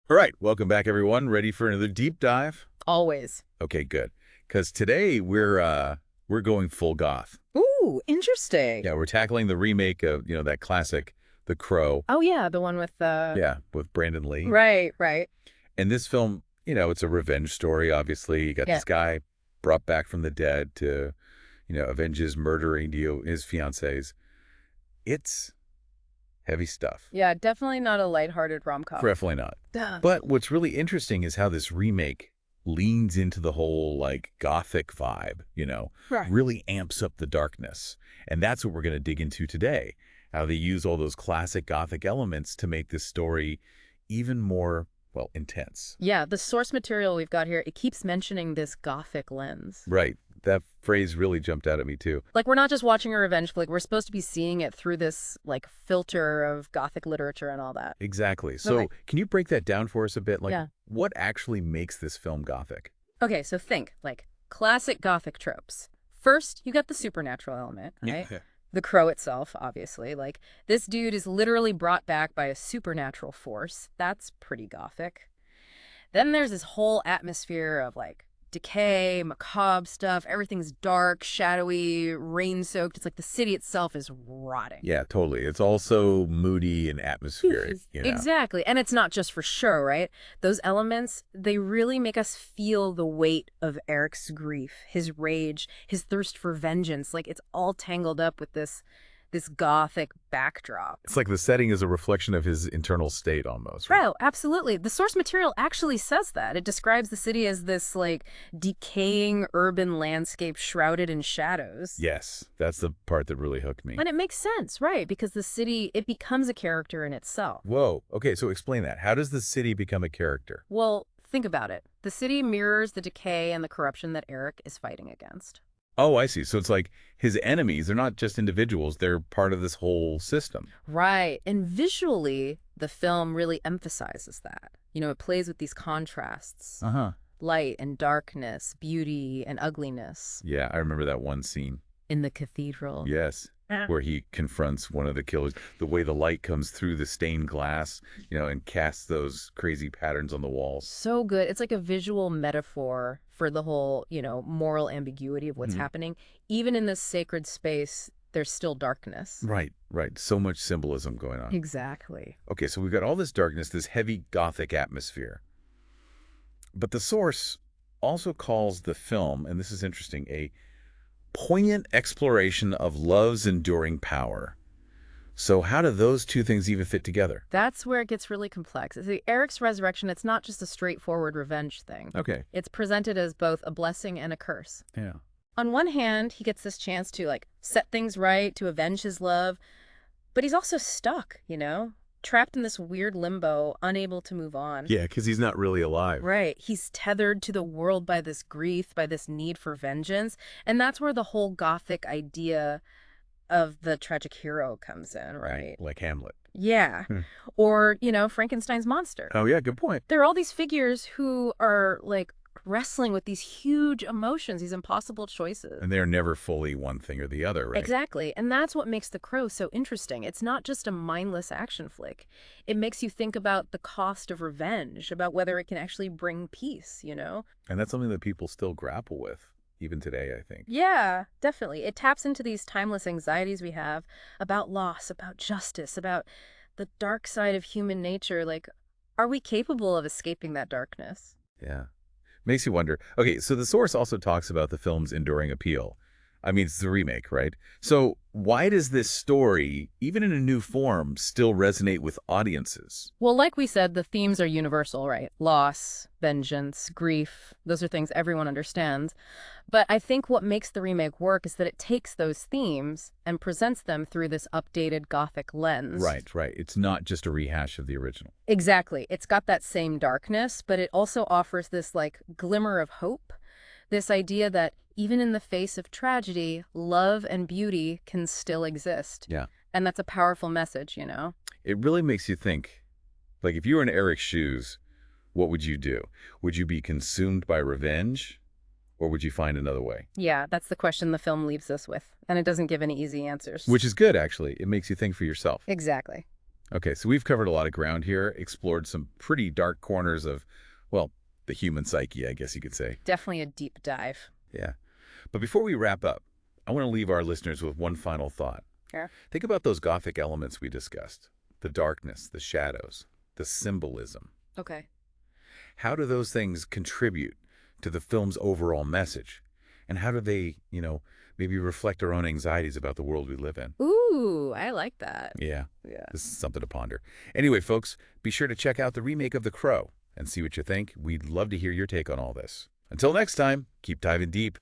All right, welcome back, everyone. Ready for another deep dive? Always. Okay, good. Because today we're going full goth. Ooh, interesting. Yeah, we're tackling the remake of that classic, The Crow. Oh yeah, the one with the Yeah, with Brandon Lee. right, right. And this film, it's a revenge story. Obviously, you got Yeah. this guy brought back from the dead to, avenge his murdering his fiancées. It's heavy stuff. Yeah, definitely not a lighthearted rom-com. Definitely not. Duh. But what's really interesting is how this remake leans into the whole like gothic vibe, Right. really amps up the darkness. And that's what we're going to dig into today. How they use all those classic gothic elements to make this story even more, well, intense. Yeah, the source material we've got here, it keeps mentioning this gothic lens. Right. That phrase really jumped out at me too. Like we're not just watching a revenge flick, we're supposed to be seeing it through this like filter of gothic literature and all that. Exactly. So Okay. can you break that down for us a bit? Like, Yeah. what actually makes this film gothic? Okay, so think like classic gothic tropes. First, you got the supernatural element, right? Yeah. The crow itself, obviously. Like, this dude is literally brought back by a supernatural force. That's pretty gothic. Then there's this whole atmosphere of, like, decay, macabre stuff. Everything's dark, shadowy, rain-soaked. It's like the city itself is rotting. Yeah, totally. It's also moody and atmospheric. Exactly. And it's not just for show, right? Those elements, they really make us feel the weight of Eric's grief, his rage, his thirst for vengeance. Like it's all tangled up with this gothic backdrop. It's like the setting is a reflection of his internal state almost, right? Right, absolutely. The source material actually says that. It describes the city as this like decaying urban landscape shrouded in shadows. Yes, that's the part that really hooked me. And it makes sense, right? Because the city, it becomes a character in itself. Whoa. Okay, so explain that. How does the city become a character? Well, think about it. The city mirrors the decay and the corruption that Eric is fighting against. Oh, I see. So it's like his enemies, they're not just individuals, they're part of this whole system. Right. And visually, the film really emphasizes that. You know, it plays with these contrasts, Uh-huh. light and darkness, beauty and ugliness Yeah, I remember that one scene. in the cathedral. Yes. Yeah. Where he confronts one of the killers, the way the light comes through the stained glass, and casts those crazy patterns on the walls. So good. It's like a visual metaphor for the whole, moral ambiguity of what's Mhm. happening. Even in this sacred space, there's still darkness. Right, right. So much symbolism going on. Exactly. Okay, so we've got all this darkness, this heavy gothic atmosphere. But the source also calls the film, and this is interesting, a poignant exploration of love's enduring power. So how do those two things even fit together? That's where it gets really complex. See, Eric's resurrection, it's not just a straightforward revenge thing. Okay. It's presented as both a blessing and a curse. Yeah. On one hand, he gets this chance to like set things right, to avenge his love, but he's also stuck, trapped in this weird limbo, unable to move on. Yeah, because he's not really alive. Right. He's tethered to the world by this grief, by this need for vengeance. And that's where the whole Gothic idea of the tragic hero comes in, right? Like Hamlet. Yeah. Hmm. Or, Frankenstein's monster. Oh, yeah, good point. There are all these figures who are like wrestling with these huge emotions, these impossible choices. And they're never fully one thing or the other, right? Exactly. And that's what makes The Crow so interesting. It's not just a mindless action flick. It makes you think about the cost of revenge, about whether it can actually bring peace, And that's something that people still grapple with, even today, I think. Yeah, definitely. It taps into these timeless anxieties we have about loss, about justice, about the dark side of human nature. Like, are we capable of escaping that darkness? Yeah. Makes you wonder. Okay, so the source also talks about the film's enduring appeal. I mean, it's the remake, right? So why does this story, even in a new form, still resonate with audiences? Well, like we said, the themes are universal, right? Loss, vengeance, grief. Those are things everyone understands. But I think what makes the remake work is that it takes those themes and presents them through this updated Gothic lens. Right, right. It's not just a rehash of the original. Exactly. It's got that same darkness, but it also offers this like glimmer of hope. This idea that even in the face of tragedy, love and beauty can still exist. Yeah. And that's a powerful message, It really makes you think, like if you were in Eric's shoes, what would you do? Would you be consumed by revenge? Or would you find another way? Yeah, that's the question the film leaves us with. And it doesn't give any easy answers. Which is good, actually. It makes you think for yourself. Exactly. Okay, so we've covered a lot of ground here, explored some pretty dark corners of, well, the human psyche, I guess you could say. Definitely a deep dive. Yeah. But before we wrap up, I want to leave our listeners with one final thought. Yeah. Think about those Gothic elements we discussed. The darkness, the shadows, the symbolism. Okay. How do those things contribute to the film's overall message? And how do they, maybe reflect our own anxieties about the world we live in? Ooh, I like that. Yeah, Yeah. this is something to ponder. Anyway, folks, be sure to check out the remake of The Crow and see what you think. We'd love to hear your take on all this. Until next time, keep diving deep.